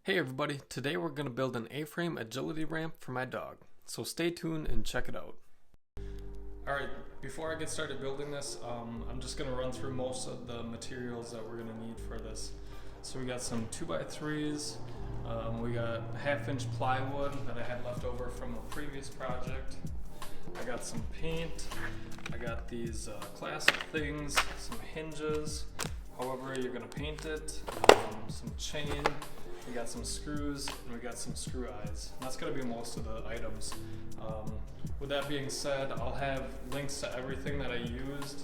Hey everybody, today we're going to build an A-frame agility ramp for my dog, so stay tuned and check it out. Alright, before I get started building this, I'm just going to run through most of the materials that we're going to need for this. So we got some 2x3s, we got 1/2-inch plywood that I had left over from a previous project. I got some paint, I got these clasp things, some hinges, however you're going to paint it, some chain. We got some screws and we got some screw eyes. And that's going to be most of the items. With that being said, I'll have links to everything that I used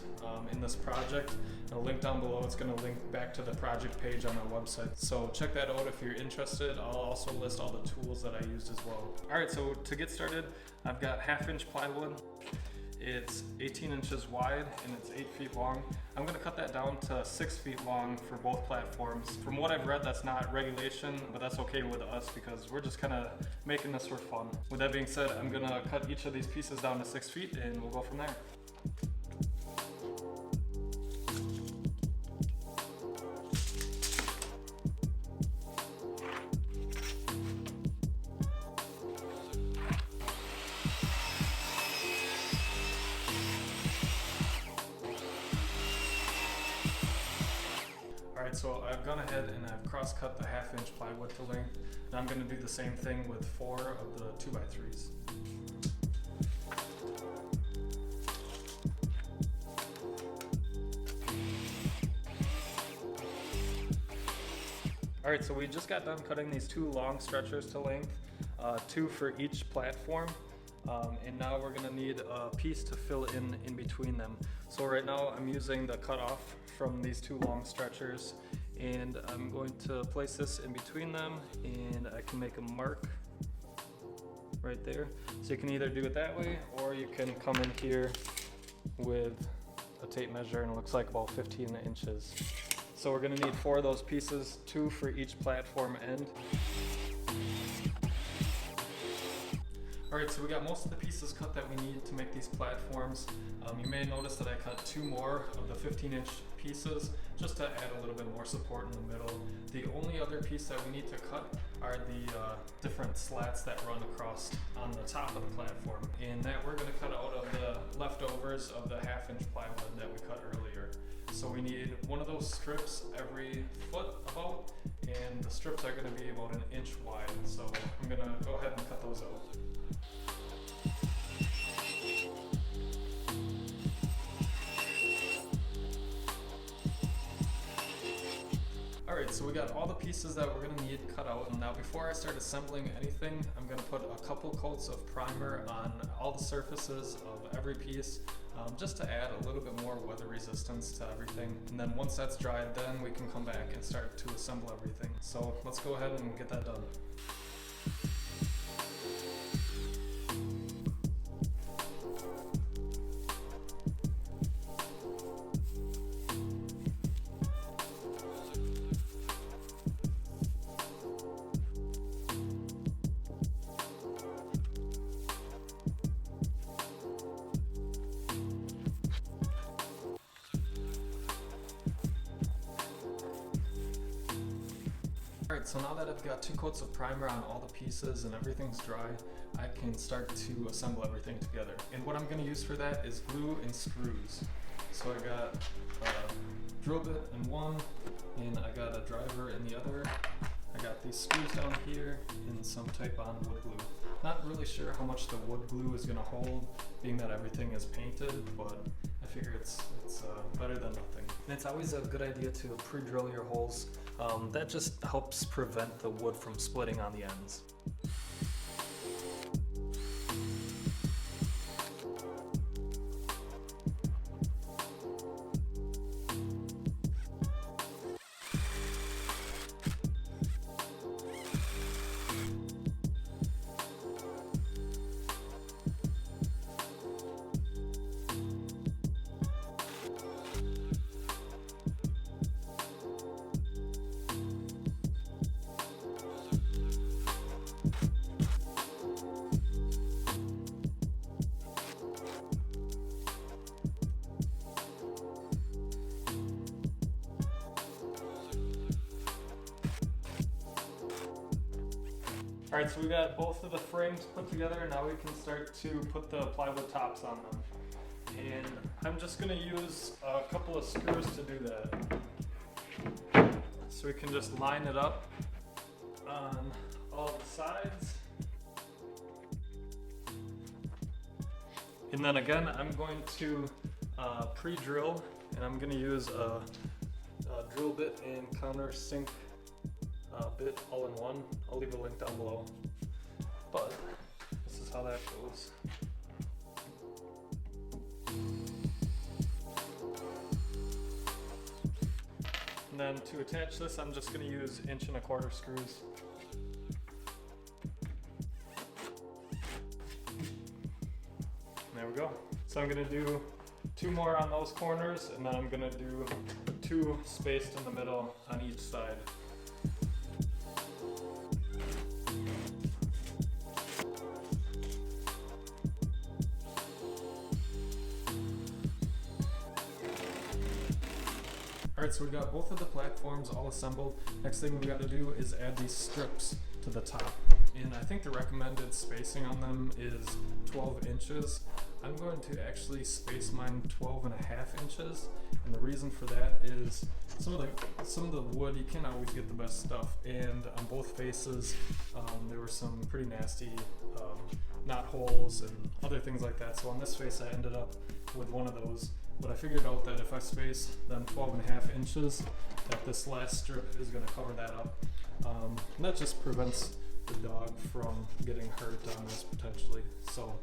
in this project. And a link down below, it's going to link back to the project page on my website. So check that out if you're interested. I'll also list all the tools that I used as well. Alright, so to get started, I've got 1/2-inch plywood. It's 18 inches wide and it's 8 feet long. I'm going to cut that down to 6 feet long for both platforms. From what I've read, that's not regulation, but that's okay with us because we're just kind of making this for fun. With that being said, I'm going to cut each of these pieces down to 6 feet and we'll go from there. Alright, so I've gone ahead and I've cross-cut the 1/2-inch plywood to length, and I'm going to do the same thing with 4 of the 2x3s. Alright, so we just got done cutting these 2 long stretchers to length, 2 for each platform. And now we're going to need a piece to fill in between them. So right now I'm using the cutoff from these 2 long stretchers, and I'm going to place this in between them, and I can make a mark right there. So you can either do it that way, or you can come in here with a tape measure, and it looks like about 15 inches. So we're going to need 4 of those pieces, 2 for each platform end. Alright, so we got most of the pieces cut that we need to make these platforms. You may notice that I cut 2 more of the 15-inch pieces just to add a little bit more support in the middle. The only other piece that we need to cut are the different slats that run across on the top of the platform. And that we're going to cut out of the leftovers of the 1/2-inch plywood that we cut earlier. So we need one of those strips every foot about, and the strips are going to be about 1 inch wide. So I'm going to go ahead and cut those out. Alright, so we got all the pieces that we're going to need cut out, and now before I start assembling anything, I'm going to put a couple coats of primer on all the surfaces of every piece, just to add a little bit more weather resistance to everything. And then once that's dried, then we can come back and start to assemble everything. So let's go ahead and get that done. Alright, so now that I've got 2 coats of primer on all the pieces and everything's dry, I can start to assemble everything together. And what I'm going to use for that is glue and screws. So I got a drill bit in one, and I got a driver in the other. I got these screws down here and some Type-on wood glue. Not really sure how much the wood glue is going to hold, being that everything is painted, but I figure it's better than nothing. And it's always a good idea to pre-drill your holes. That just helps prevent the wood from splitting on the ends. Alright, so we got both of the frames put together. Now we can start to put the plywood tops on them. And I'm just going to use a couple of screws to do that. So we can just line it up on all the sides. And then again, I'm going to pre-drill, and I'm going to use a drill bit and countersink bit all in one. I'll leave a link down below. But this is how that goes. And then to attach this, I'm just going to use 1 1/4" screws. There we go. So I'm going to do 2 more on those corners, and then I'm going to do 2 spaced in the middle on each side. Alright, so we got both of the platforms all assembled. Next thing we got to do is add these strips to the top. And I think the recommended spacing on them is 12 inches. I'm going to actually space mine 12.5 inches. And the reason for that is some of the wood, you can't always get the best stuff. And on both faces, there were some pretty nasty knot holes and other things like that. So on this face, I ended up with one of those. But I figured out that if I space them 12.5 inches, that this last strip is going to cover that up. And that just prevents the dog from getting hurt on this potentially. So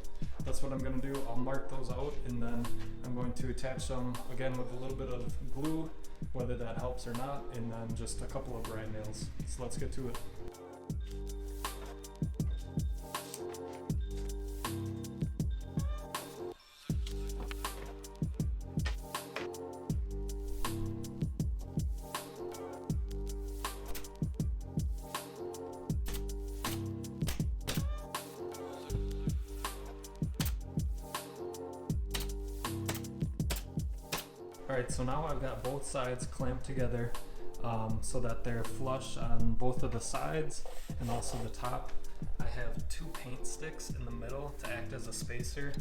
that's what I'm going to do. I'll mark those out, and then I'm going to attach them again with a little bit of glue, whether that helps or not, and then just a couple of brad nails. So let's get to it. Alright, so now I've got both sides clamped together so that they're flush on both of the sides and also the top. I have 2 paint sticks in the middle to act as a spacer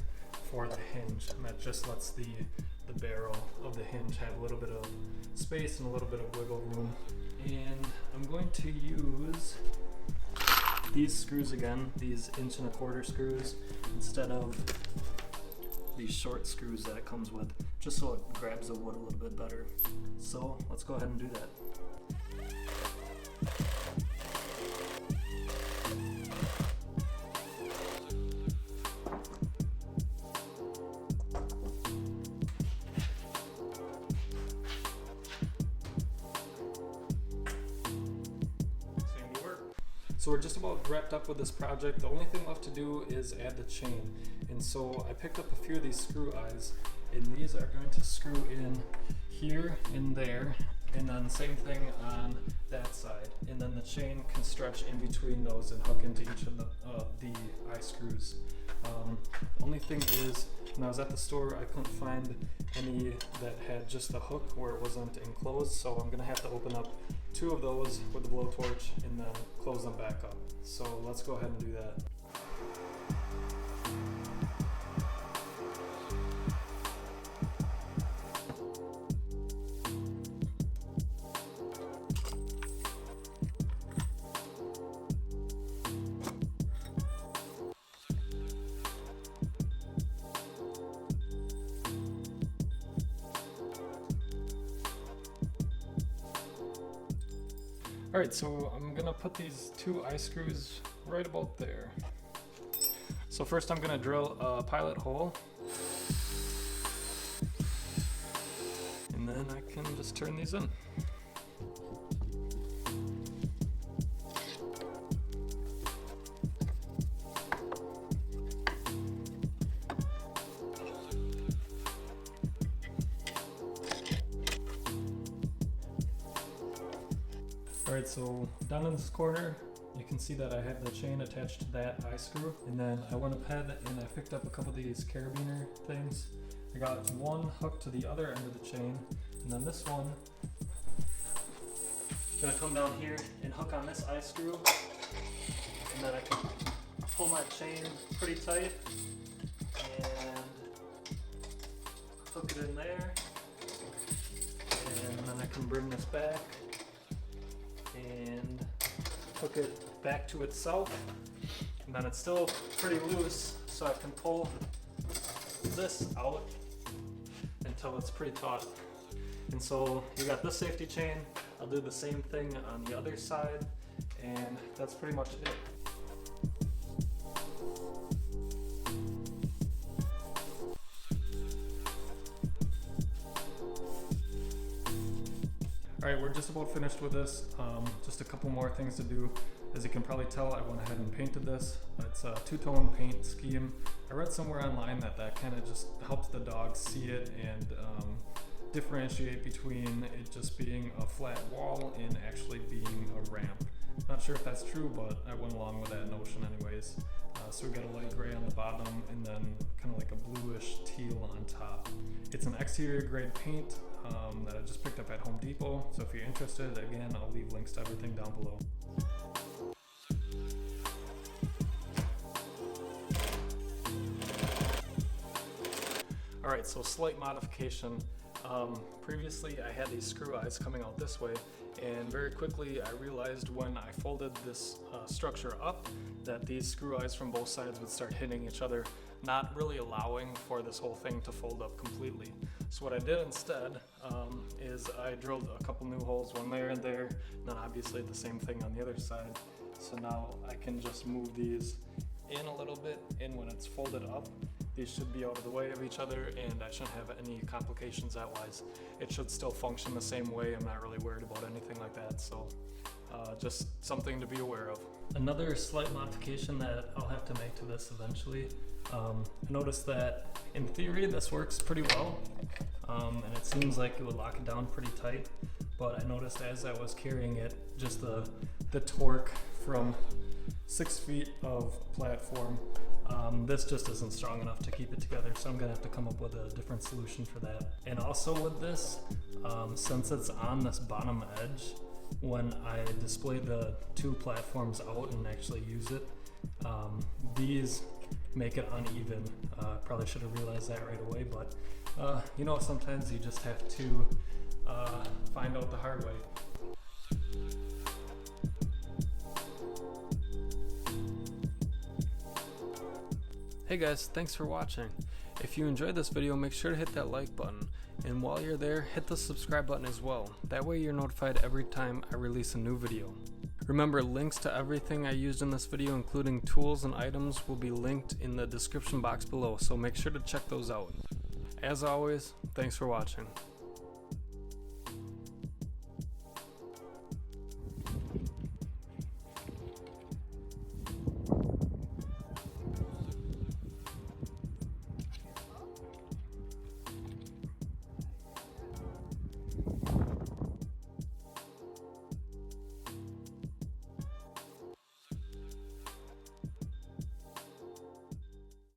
for the hinge, and that just lets the barrel of the hinge have a little bit of space and a little bit of wiggle room. And I'm going to use these screws again, these 1 1/4" screws, instead of these short screws that it comes with, just so it grabs the wood a little bit better. So let's go ahead and do that. So we're just about wrapped up with this project. The only thing left to do is add the chain. And so I picked up a few of these screw eyes, and these are going to screw in here and there, and then same thing on that side. And then the chain can stretch in between those and hook into each of the eye screws. Only thing is, when I was at the store, I couldn't find any that had just a hook where it wasn't enclosed, so I'm gonna have to open up 2 of those with a blowtorch and then close them back up. So let's go ahead and do that. Alright, so I'm gonna put these 2 eye screws right about there. So first I'm gonna drill a pilot hole, and then I can just turn these in. Alright, so down in this corner, you can see that I have the chain attached to that eye screw, and then I went ahead and I picked up a couple of these carabiner things. I got one hooked to the other end of the chain, and then this one is gonna come down here and hook on this eye screw, and then I can pull my chain pretty tight and hook it in there, and then I can bring this back and hook it back to itself, and then it's still pretty loose, so I can pull this out until it's pretty taut. And so you got this safety chain. I'll do the same thing on the other side, and that's pretty much it. Alright, we're just about finished with this. Just a couple more things to do. As you can probably tell, I went ahead and painted this. It's a two-tone paint scheme. I read somewhere online that kind of just helps the dog see it and differentiate between it just being a flat wall and actually being a ramp. Not sure if that's true, but I went along with that notion anyways. So we got a light gray on the bottom and then kind of like a bluish teal on top. It's an exterior grade paint that I just picked up at Home Depot. So if you're interested, again, I'll leave links to everything down below. Alright, so slight modification. Previously I had these screw eyes coming out this way, and very quickly I realized when I folded this structure up that these screw eyes from both sides would start hitting each other, not really allowing for this whole thing to fold up completely. So what I did instead is I drilled a couple new holes, one there and there, and then obviously the same thing on the other side. So now I can just move these in a little bit, and when it's folded up, these should be out of the way of each other, and I shouldn't have any complications that wise. It should still function the same way. I'm not really worried about anything like that, so just something to be aware of. Another slight modification that I'll have to make to this eventually. I noticed that in theory this works pretty well, and it seems like it would lock it down pretty tight, but I noticed as I was carrying it, just the torque from 6 feet of platform, this just isn't strong enough to keep it together, so I'm gonna have to come up with a different solution for that. And also with this, since it's on this bottom edge, when I display the two platforms out and actually use it, these make it uneven. Probably should have realized that right away, but you know, sometimes you just have to find out the hard way. Hey guys, thanks for watching. If you enjoyed this video, make sure to hit that like button, and while you're there, hit the subscribe button as well. That way you're notified every time I release a new video. Remember, links to everything I used in this video, including tools and items, will be linked in the description box below, so make sure to check those out. As always, thanks for watching.